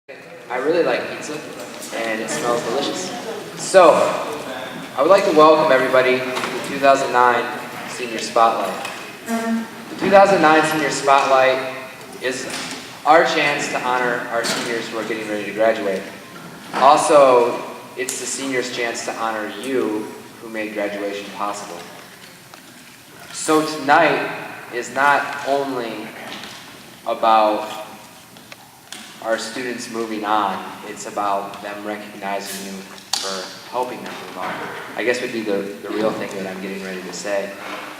I really like pizza, and it smells delicious. So, I would like to welcome everybody to the 2009 Senior Spotlight. The 2009 Senior Spotlight is our chance to honor our seniors who are getting ready to graduate. Also, it's the seniors' chance to honor you who made graduation possible. So tonight is not only about our students moving on, it's about them recognizing you for helping them move on. I guess would be the real thing that I'm getting ready to say.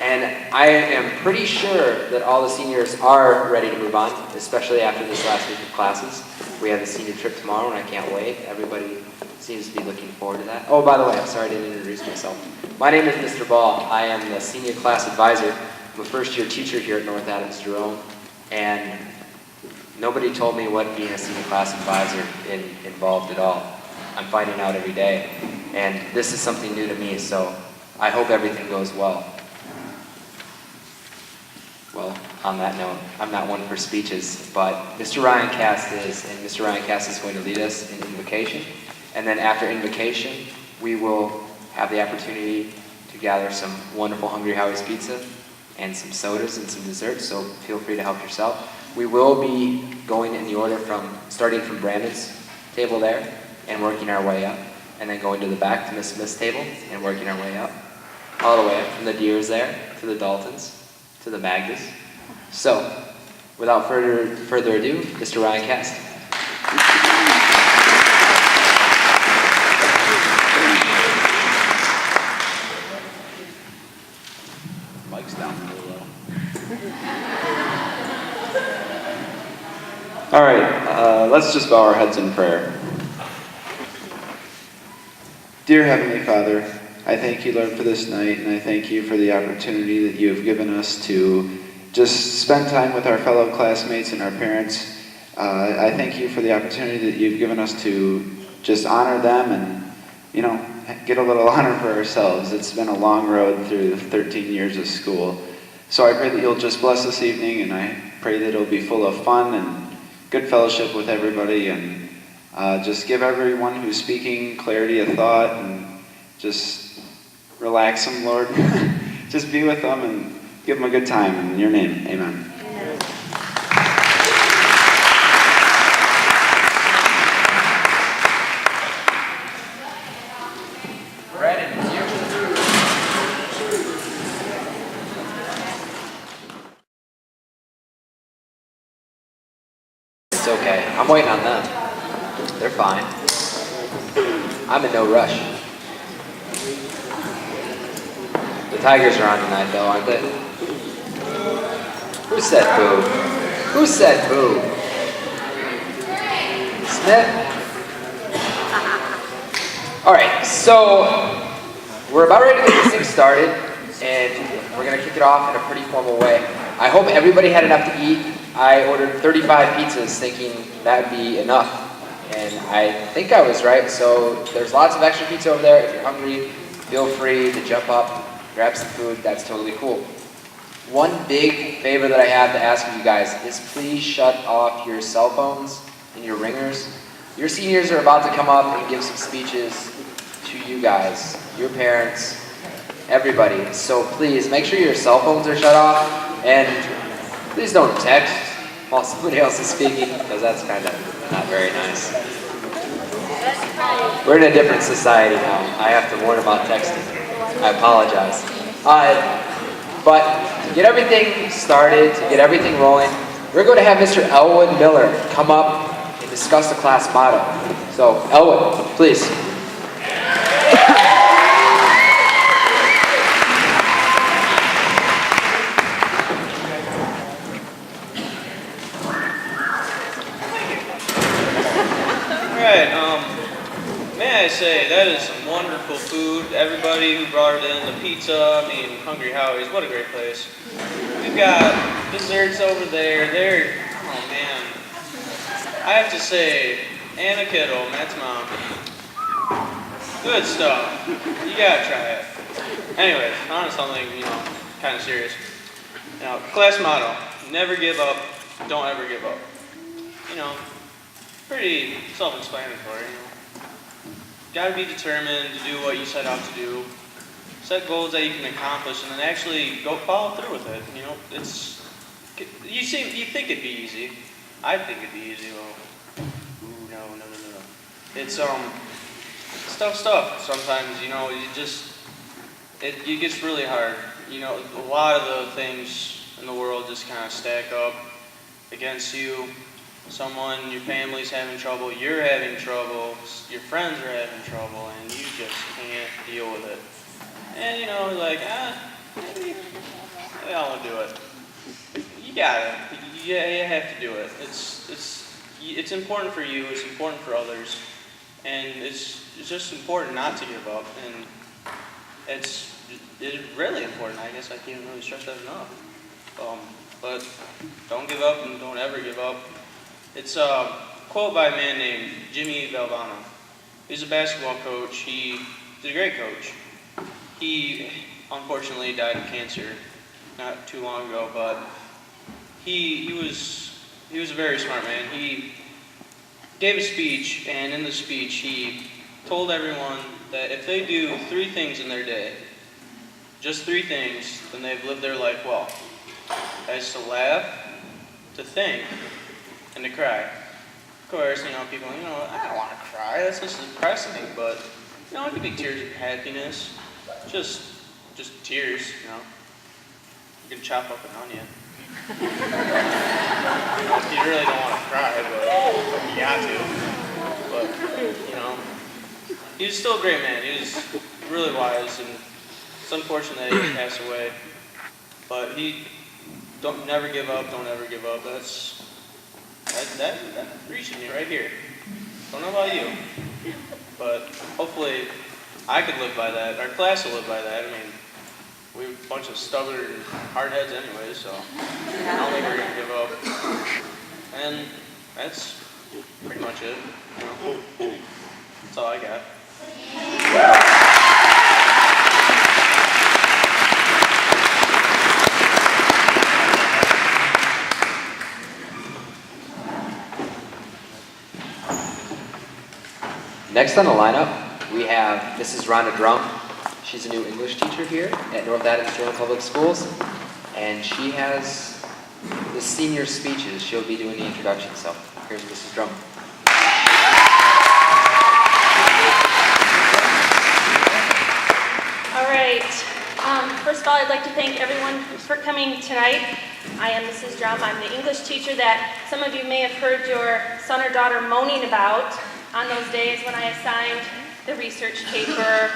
And I am pretty sure that all the seniors are ready to move on, especially after this last week of classes. We have the senior trip tomorrow and I can't wait. Everybody seems to be looking forward to that. Oh, by the way, I'm sorry I didn't introduce myself. My name is Mr. Ball. I am the senior class advisor. I'm a first-year teacher here at North Adams Jerome, and nobody told me what being a senior class advisor involved at all. I'm finding out every day, and this is something new to me, so I hope everything goes well. Well, on that note, I'm not one for speeches, but Mr. Ryan Cast is, and Mr. Ryan Cast is going to lead us in invocation, and then after invocation, we will have the opportunity to gather some wonderful Hungry Howie's pizza and some sodas and some desserts, so feel free to help yourself. We will be going in the order from, starting from Brandon's table there and working our way up, and then going to the back to Miss Smith's table and working our way up, all the way up from the Deers there to the Daltons to the Magdas. So, without further ado, Mr. Ryan Cast. Mike's down a little low. All right, let's just bow our heads in prayer. Dear Heavenly Father, I thank you, Lord, for this night, and I thank you for the opportunity that you have given us to just spend time with our fellow classmates and our parents. I thank you for the opportunity that you've given us to just honor them and, get a little honor for ourselves. It's been a long road through 13 years of school. So I pray that you'll just bless this evening, and I pray that it'll be full of fun and good fellowship with everybody, and just give everyone who's speaking clarity of thought, and just relax them, Lord. Just be with them and give them a good time. In your name, amen. Brandon, it's you. It's okay. I'm waiting on them. They're fine. I'm in no rush. The Tigers are on tonight, though, aren't they? Who said boo? Who said boo? Smith? All right, so we're about ready to get this thing started, and we're going to kick it off in a pretty formal way. I hope everybody had enough to eat. I ordered 35 pizzas thinking that would be enough. And I think I was right, so there's lots of extra pizza over there. If you're hungry, feel free to jump up, grab some food. That's totally cool. One big favor that I have to ask of you guys is please shut off your cell phones and your ringers. Your seniors are about to come up and give some speeches to you guys, your parents, everybody. So please make sure your cell phones are shut off, and please don't text while somebody else is speaking, because that's kind of not very nice. We're in a different society now. I have to warn about texting. I apologize. But to get everything started, to get everything rolling, we're going to have Mr. Elwood Miller come up and discuss the class motto. So, Elwood, please. May I say, that is some wonderful food. Everybody who brought it in, the pizza, Hungry Howie's, what a great place. We've got desserts over there. Oh man. I have to say, Anna Kittle, Matt's mom, good stuff. You gotta try it. Anyways, on to something, kind of serious. Class motto, never give up, don't ever give up. pretty self-explanatory. Gotta be determined to do what you set out to do. Set goals that you can accomplish, and then actually go follow through with it. You think it'd be easy. I think it'd be easy. Well, no. It's tough stuff. Sometimes it gets really hard. A lot of the things in the world just kind of stack up against you. Your family's having trouble, you're having trouble, your friends are having trouble, and you just can't deal with it. And maybe I won't do it. You gotta, you have to do it. It's important for you, it's important for others, and it's just important not to give up. And it's really important. I guess I can't really stress that enough. But don't give up and don't ever give up. It's a quote by a man named Jimmy Valvano. He's a basketball coach. He's a great coach. He unfortunately died of cancer not too long ago, but he was a very smart man. He gave a speech, and in the speech he told everyone that if they do 3 things in their day, just 3 things, then they've lived their life well. That's to laugh, to think, and to cry. Of course, people, I don't want to cry, that's just depressing, but, it could be tears of happiness, just tears, You can chop up an onion. You really don't want to cry, but you got to. But, he was still a great man. He was really wise, and it's unfortunate that he passed away. But don't ever give up. That's reaching you right here. Don't know about you, but hopefully I could live by that. Our class will live by that. We're a bunch of stubborn hardheads anyway, so I don't think we're gonna give up. And that's pretty much it. That's all I got. Next on the lineup, we have Mrs. Rhonda Drum. She's a new English teacher here at North Adams Joint Public Schools, and she has the senior speeches. She'll be doing the introduction, so here's Mrs. Drum. All right. First of all, I'd like to thank everyone for coming tonight. I am Mrs. Drum. I'm the English teacher that some of you may have heard your son or daughter moaning about on those days when I assigned the research paper,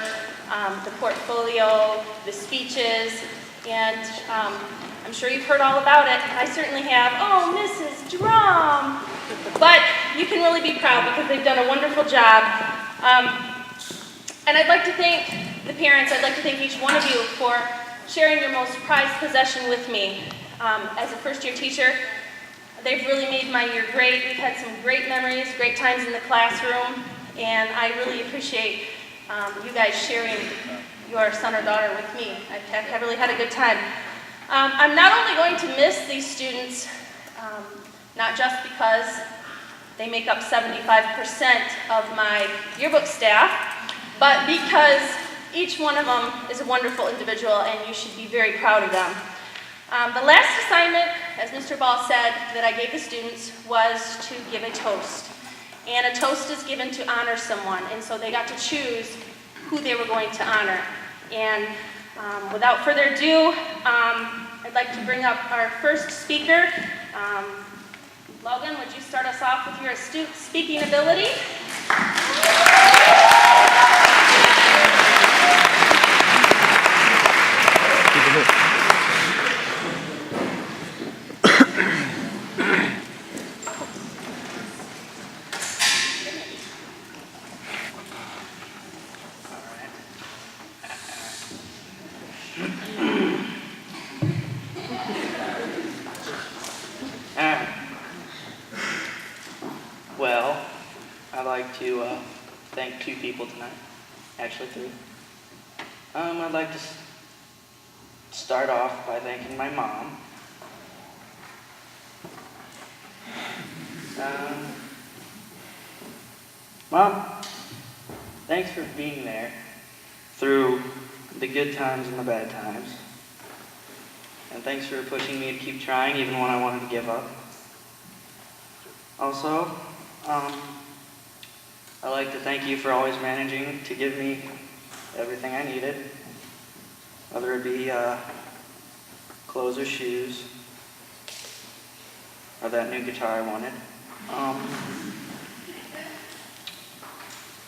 the portfolio, the speeches, and I'm sure you've heard all about it. I certainly have. Oh, Mrs. Drum! But you can really be proud because they've done a wonderful job. And I'd like to thank the parents. I'd like to thank each one of you for sharing your most prized possession with me. As a first-year teacher, they've really made my year great. We've had some great memories, great times in the classroom, and I really appreciate you guys sharing your son or daughter with me. I've really had a good time. I'm not only going to miss these students, not just because they make up 75% of my yearbook staff, but because each one of them is a wonderful individual and you should be very proud of them. The last assignment, as Mr. Ball said, that I gave the students was to give a toast. And a toast is given to honor someone, and so they got to choose who they were going to honor. And without further ado, I'd like to bring up our first speaker. Logan, would you start us off with your astute speaking ability? Well, I'd like to thank 2 people tonight. Actually 3. I'd like to start off by thanking my mom. Mom, thanks for being there through the good times and the bad times. And thanks for pushing me to keep trying even when I wanted to give up. Also, I'd like to thank you for always managing to give me everything I needed, whether it be clothes or shoes, or that new guitar I wanted.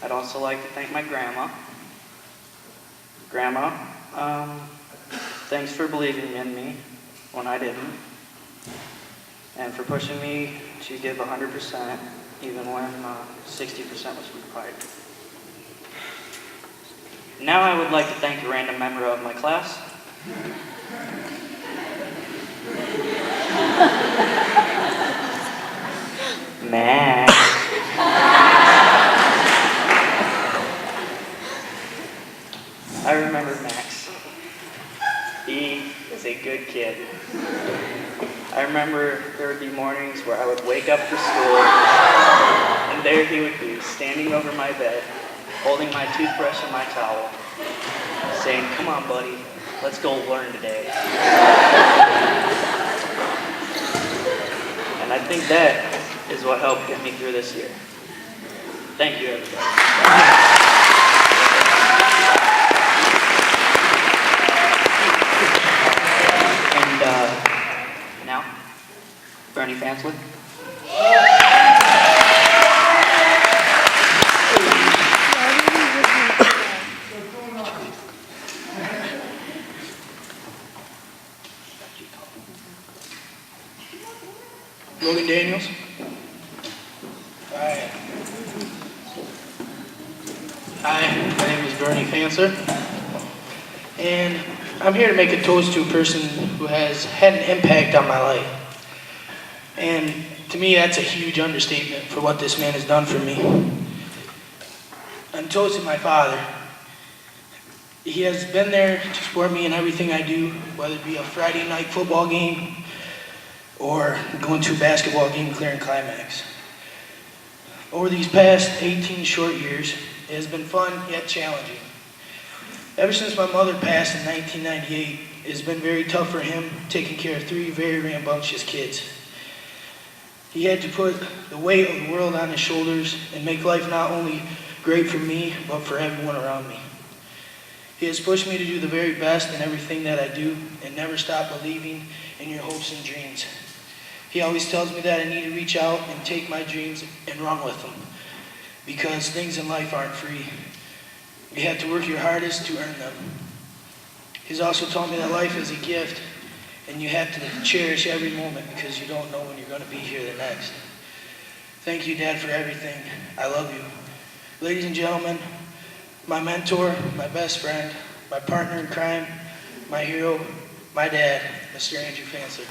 I'd also like to thank my grandma. Grandma, thanks for believing in me when I didn't, and for pushing me to give 100% even when 60% was required. Now I would like to thank a random member of my class. Max. I remember Max. He was a good kid. I remember there would be mornings where I would wake up for school, and there he would be, standing over my bed, holding my toothbrush and my towel, saying, "Come on, buddy, let's go learn today." And I think that is what helped get me through this year. Thank you, everybody. Now, Bernie Fanswood. Logan Daniels. Hi. Hi, my name is Bernie Fancer, and I'm here to make a toast to a person who has had an impact on my life. And to me, that's a huge understatement for what this man has done for me. I'm toasting my father. He has been there to support me in everything I do, whether it be a Friday night football game or going to a basketball game clearing climax. Over these past 18 short years, it has been fun yet challenging. Ever since my mother passed in 1998, it has been very tough for him taking care of 3 very rambunctious kids. He had to put the weight of the world on his shoulders and make life not only great for me, but for everyone around me. He has pushed me to do the very best in everything that I do and never stop believing in your hopes and dreams. He always tells me that I need to reach out and take my dreams and run with them, because things in life aren't free. You have to work your hardest to earn them. He's also taught me that life is a gift, and you have to cherish every moment because you don't know when you're going to be here the next. Thank you, Dad, for everything. I love you. Ladies and gentlemen, my mentor, my best friend, my partner in crime, my hero, my dad, Mr. Andrew Fancer.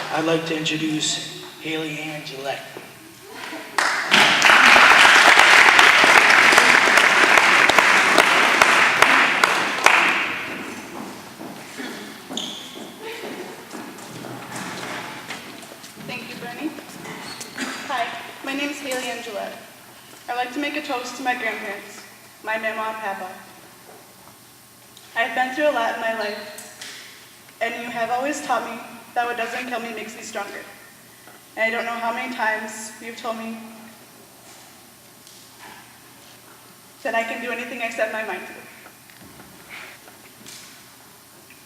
I'd like to introduce Haley Ann Gillette. Thank you, Bernie. Hi, my name is Haley Ann Gillette. I'd like to make a toast to my grandparents, my mama and papa. I've been through a lot in my life, and you have always taught me that what doesn't kill me makes me stronger. And I don't know how many times you've told me that I can do anything I set my mind to.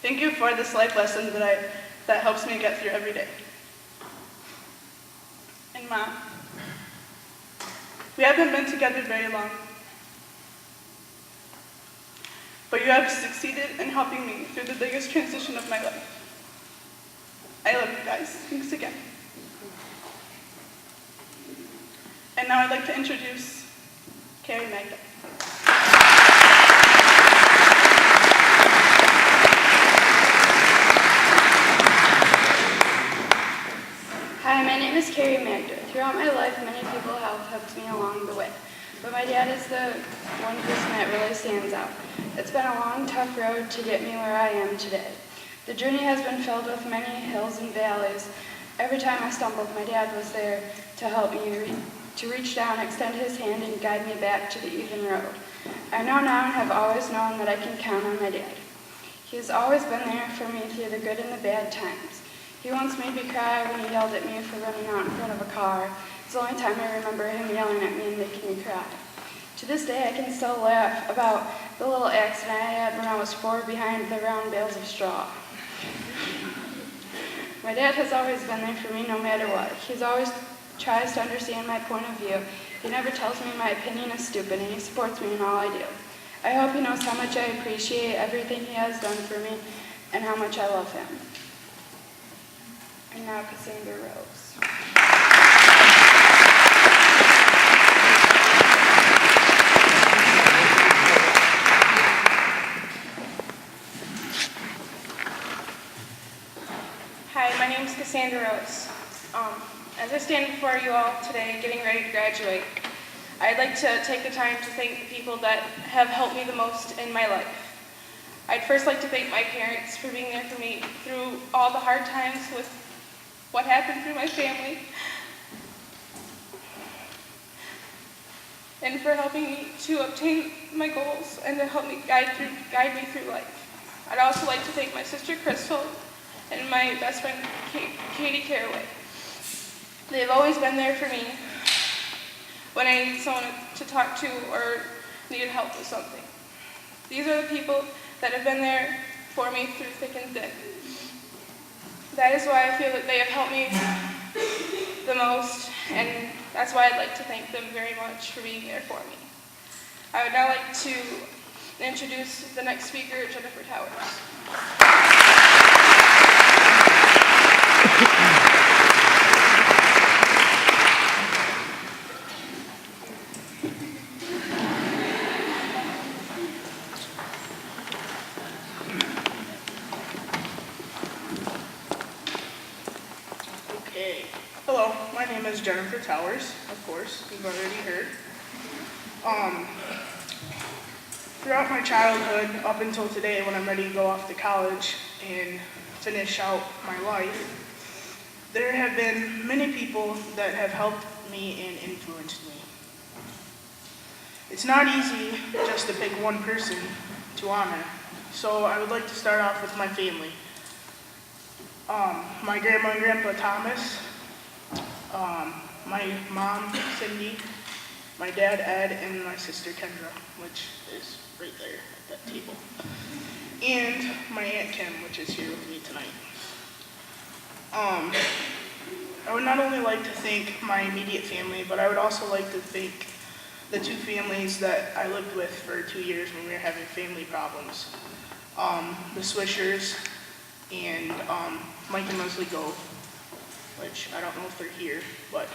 Thank you for this life lesson that helps me get through every day. And Mom, we haven't been together very long, but you have succeeded in helping me through the biggest transition of my life. I love you guys. Thanks again. And now I'd like to introduce Carrie Magda. Hi, my name is Carrie Magda. Throughout my life, many people have helped me along the way, but my dad is the one person that really stands out. It's been a long, tough road to get me where I am today. The journey has been filled with many hills and valleys. Every time I stumbled, my dad was there to help me to reach down, extend his hand, and guide me back to the even road. I know now and have always known that I can count on my dad. He has always been there for me through the good and the bad times. He once made me cry when he yelled at me for running out in front of a car. It's the only time I remember him yelling at me and making me cry. To this day, I can still laugh about the little accident I had when I was 4 behind the round bales of straw. My dad has always been there for me no matter what. He always tries to understand my point of view. He never tells me my opinion is stupid, and he supports me in all I do. I hope he knows how much I appreciate everything he has done for me and how much I love him. And now Cassandra Rose. Hi, my name is Cassandra Rose. As I stand before you all today, getting ready to graduate, I'd like to take the time to thank the people that have helped me the most in my life. I'd first like to thank my parents for being there for me through all the hard times with what happened through my family, and for helping me to obtain my goals and to help me guide me through life. I'd also like to thank my sister Crystal and my best friend Katie Caraway. They've always been there for me when I needed someone to talk to or needed help with something. These are the people that have been there for me through thick and thin. That is why I feel that they have helped me the most, and that's why I'd like to thank them very much for being there for me. I would now like to introduce the next speaker, Jennifer Towers. Okay. Hello, my name is Jennifer Towers, of course, you've already heard. Throughout my childhood, up until today when I'm ready to go off to college and finish out my life, there have been many people that have helped me and influenced me. It's not easy just to pick one person to honor, so I would like to start off with my family. My grandma and grandpa Thomas, my mom Cindy, my dad Ed, and my sister Kendra, which is right there at that table, and my Aunt Kim, which is here with me tonight. I would not only like to thank my immediate family, but I would also like to thank the 2 families that I lived with for 2 years when we were having family problems. The Swishers and Mike and Leslie Gove, which I don't know if they're here, but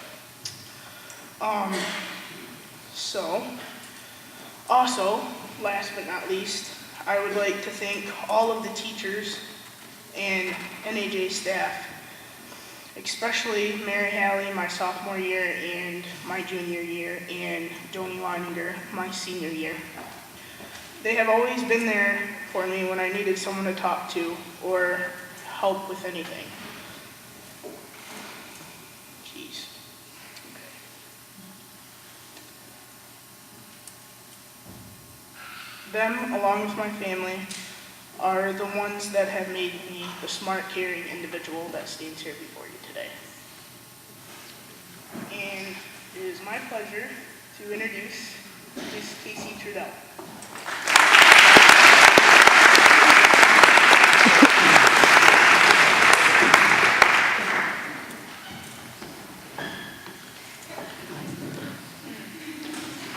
so also, last but not least, I would like to thank all of the teachers and NAJ staff, especially Mary Halley, my sophomore year, and my junior year, and Joni Leininger, my senior year. They have always been there for me when I needed someone to talk to or help with anything. Jeez. Okay. Them, along with my family, are the ones that have made me the smart, caring individual that stands here before you today. And it is my pleasure to introduce Miss Casey Trudell.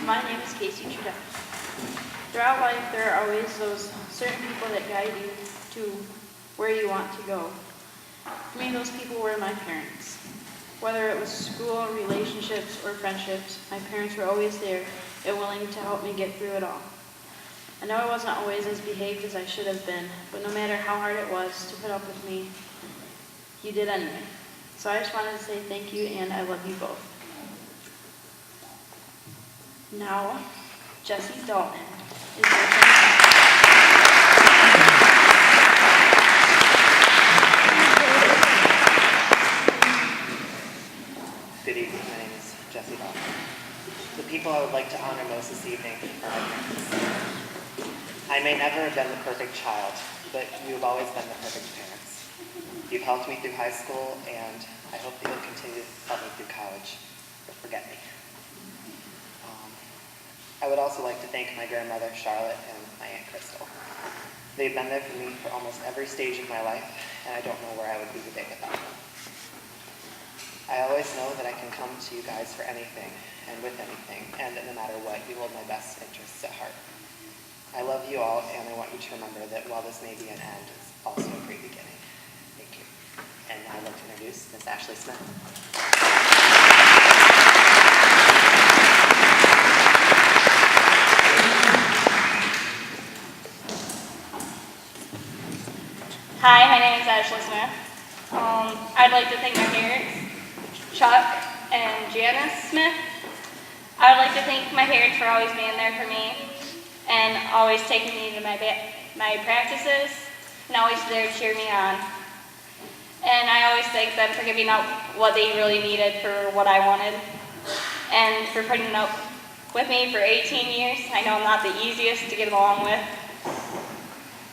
My name is Casey Trudell. Throughout life, there are always those certain people that guide you to where you want to go. For me, those people were my parents. Whether it was school, relationships, or friendships, my parents were always there and willing to help me get through it all. I know I wasn't always as behaved as I should have been, but no matter how hard it was to put up with me, you did anyway. So I just wanted to say thank you, and I love you both. Now, Jessie Dalton is your turn. Good evening. My name is Jesse Ball. The people I would like to honor most this evening are my parents. I may never have been the perfect child, but you have always been the perfect parents. You've helped me through high school, and I hope that you'll continue to help me through college, or forget me. I would also like to thank my grandmother, Charlotte, and my Aunt Crystal. They've been there for me for almost every stage of my life, and I don't know where I would be today without them. I always know that I can come to you guys for anything, and with anything, and that no matter what, you hold my best interests at heart. I love you all, and I want you to remember that while this may be an end, it's also a great beginning. Thank you. And now I'd like to introduce Miss Ashley Smith. Hi, my name is Ashley Smith. I'd like to thank my parents, Chuck and Janice Smith. I would like to thank my parents for always being there for me and always taking me to my practices and always there to cheer me on. And I always thank them for giving up what they really needed for what I wanted and for putting up with me for 18 years. I know I'm not the easiest to get along with.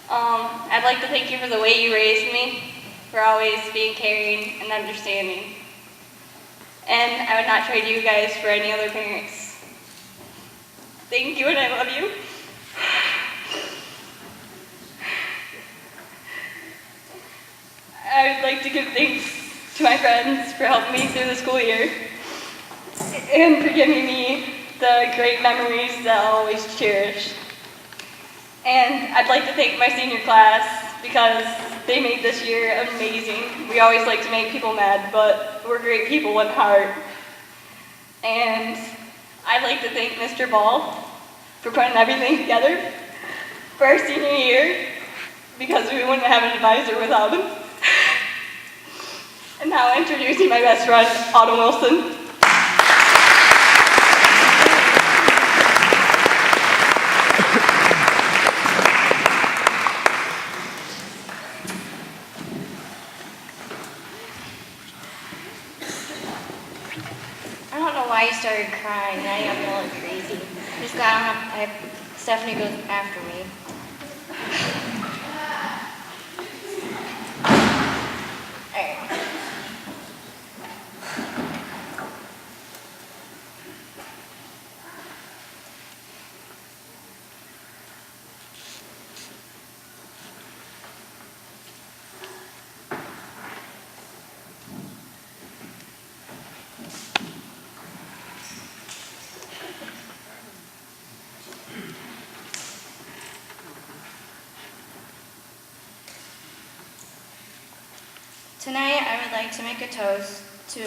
I'd like to thank you for the way you raised me, for always being caring and understanding. And I would not trade you guys for any other parents. Thank you, and I love you. I would like to give thanks to my friends for helping me through the school year and for giving me the great memories that I'll always cherish. And I'd like to thank my senior class because they made this year amazing. We always like to make people mad, but we're great people with heart. And I'd like to thank Mr. Ball for putting everything together for our senior year because we wouldn't have an advisor without him. And now introducing my best friend, Autumn Wilson. I don't know why you started crying. Now you have me all crazy. Just got Stephanie goes after me. Alright. Tonight, I would like to make a toast to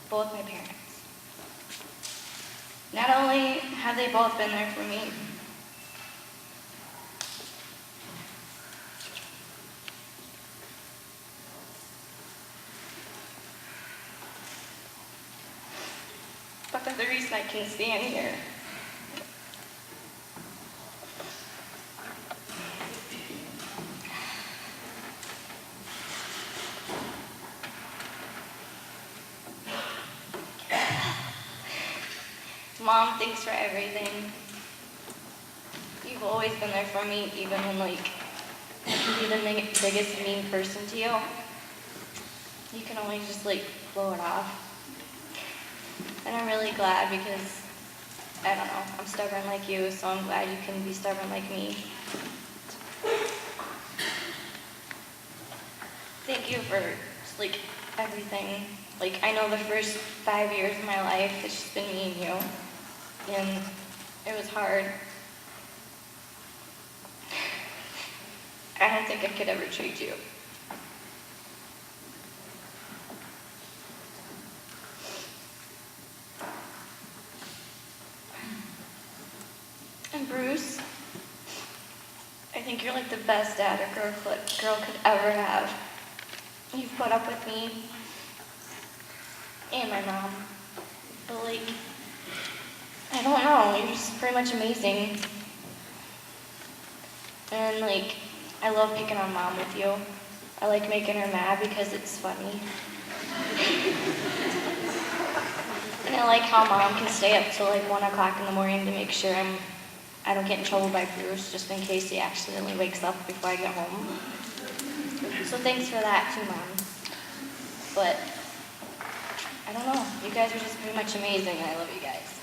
both my parents. Not only have they both been there for me, but they're the reason I can stand here. Mom, thanks for everything. You've always been there for me, even when, I can be the biggest mean person to you. You can always just, blow it off. And I'm really glad because, I don't know, I'm stubborn like you, so I'm glad you can be stubborn like me. Thank you for, everything. I know the first 5 years of my life, it's just been me and you. And it was hard. I don't think I could ever treat you. And Bruce, I think you're the best dad a girl could ever have. You've put up with me and my mom. But I don't know, you're just pretty much amazing. And I love picking on Mom with you. I like making her mad because it's funny. kind of like how Mom can stay up till like 1 o'clock in the morning to make sure I don't get in trouble by Bruce, just in case he accidentally wakes up before I get home. So thanks for that too, Mom. But I don't know, you guys are just pretty much amazing, and I love you guys.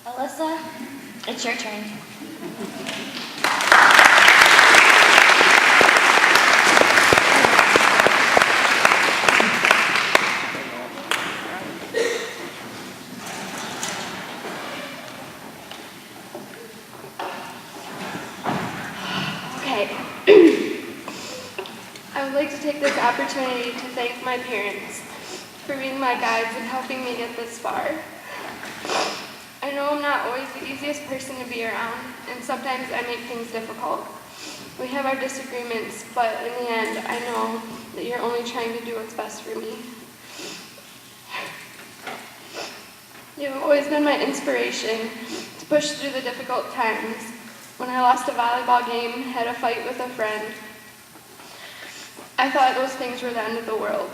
Alyssa, it's your turn. Okay. I would like to take this opportunity to thank my parents for being my guides and helping me get this far. I know I'm not always the easiest person to be around, and sometimes I make things difficult. We have our disagreements, but in the end, I know that you're only trying to do what's best for me. You've always been my inspiration to push through the difficult times. When I lost a volleyball game, had a fight with a friend, I thought those things were the end of the world.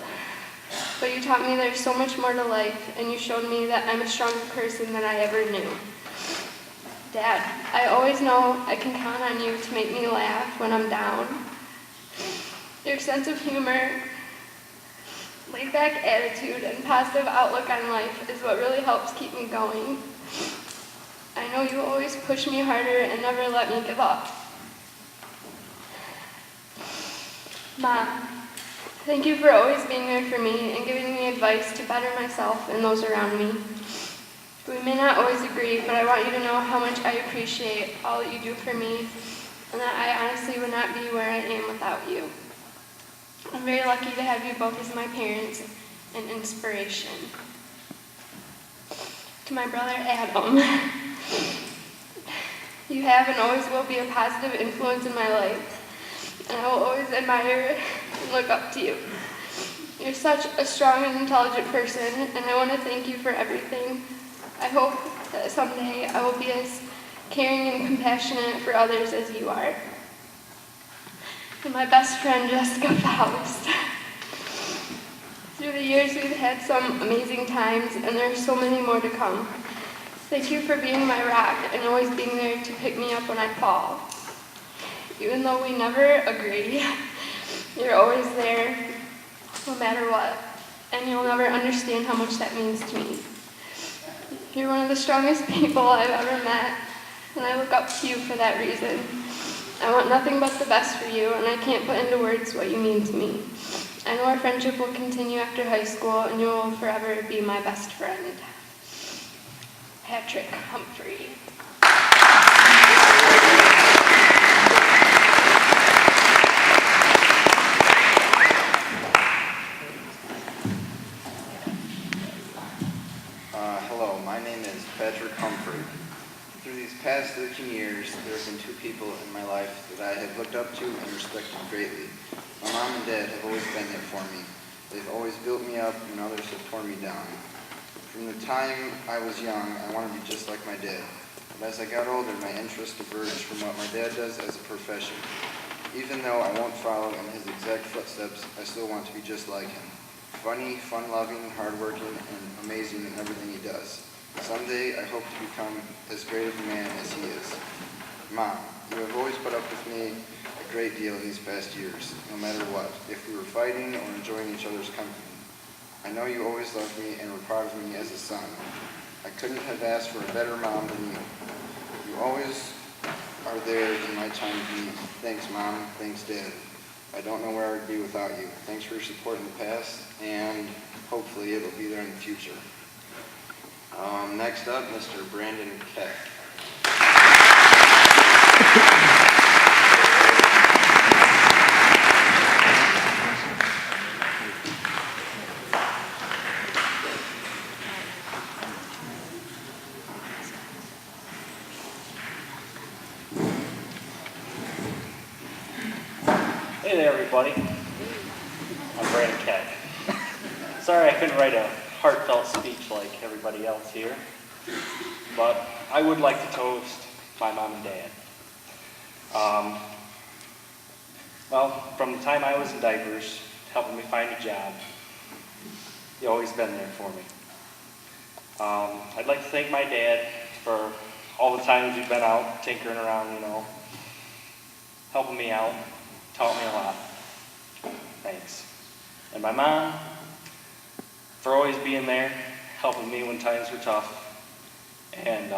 But you taught me there's so much more to life, and you showed me that I'm a stronger person than I ever knew. Dad, I always know I can count on you to make me laugh when I'm down. Your sense of humor, laid-back attitude, and positive outlook on life is what really helps keep me going. I know you always push me harder and never let me give up. Mom, thank you for always being there for me and giving me advice to better myself and those around me. We may not always agree, but I want you to know how much I appreciate all that you do for me, and that I honestly would not be where I am without you. I'm very lucky to have you both as my parents and inspiration. To my brother Adam, you have and always will be a positive influence in my life, and I will always admire and look up to you. You're such a strong and intelligent person, and I want to thank you for everything. I hope that someday I will be as caring and compassionate for others as you are. And my best friend, Jessica Faust. Through the years, we've had some amazing times, and there are so many more to come. Thank you for being my rock and always being there to pick me up when I fall. Even though we never agree, you're always there, no matter what, and you'll never understand how much that means to me. You're one of the strongest people I've ever met, and I look up to you for that reason. I want nothing but the best for you, and I can't put into words what you mean to me. I know our friendship will continue after high school, and you will forever be my best friend. Patrick Humphrey. Hello, my name is Patrick Humphrey. Through these past 13 years, there have been two people in my life that I have looked up to and respected greatly. My mom and dad have always been there for me. They've always built me up when others have torn me down. From the time I was young, I wanted to be just like my dad. But as I got older, my interest diverged from what my dad does as a profession. Even though I won't follow in his exact footsteps, I still want to be just like him. Funny, fun-loving, hardworking, and amazing in everything he does. Someday, I hope to become as great of a man as he is. Mom, you have always put up with me a great deal in these past years, no matter what, if we were fighting or enjoying each other's company. I know you always loved me and were proud of me as a son. I couldn't have asked for a better mom than you. You always are there in my time of need. Thanks, Mom. Thanks, Dad. I don't know where I would be without you. Thanks for your support in the past, and hopefully it will be there in the future. Next up, Mr. Brandon Keck. Hey there, everybody. I'm Brandon Keck. Sorry I couldn't write a heartfelt speech like everybody else here, but I would like to toast my mom and dad. Well, from the time I was in diapers, helping me find a job, You've always been there for me. I'd like to thank my dad for all the times you've been out tinkering around, helping me out, taught me a lot. Thanks. And my mom for always being there, helping me when times were tough. And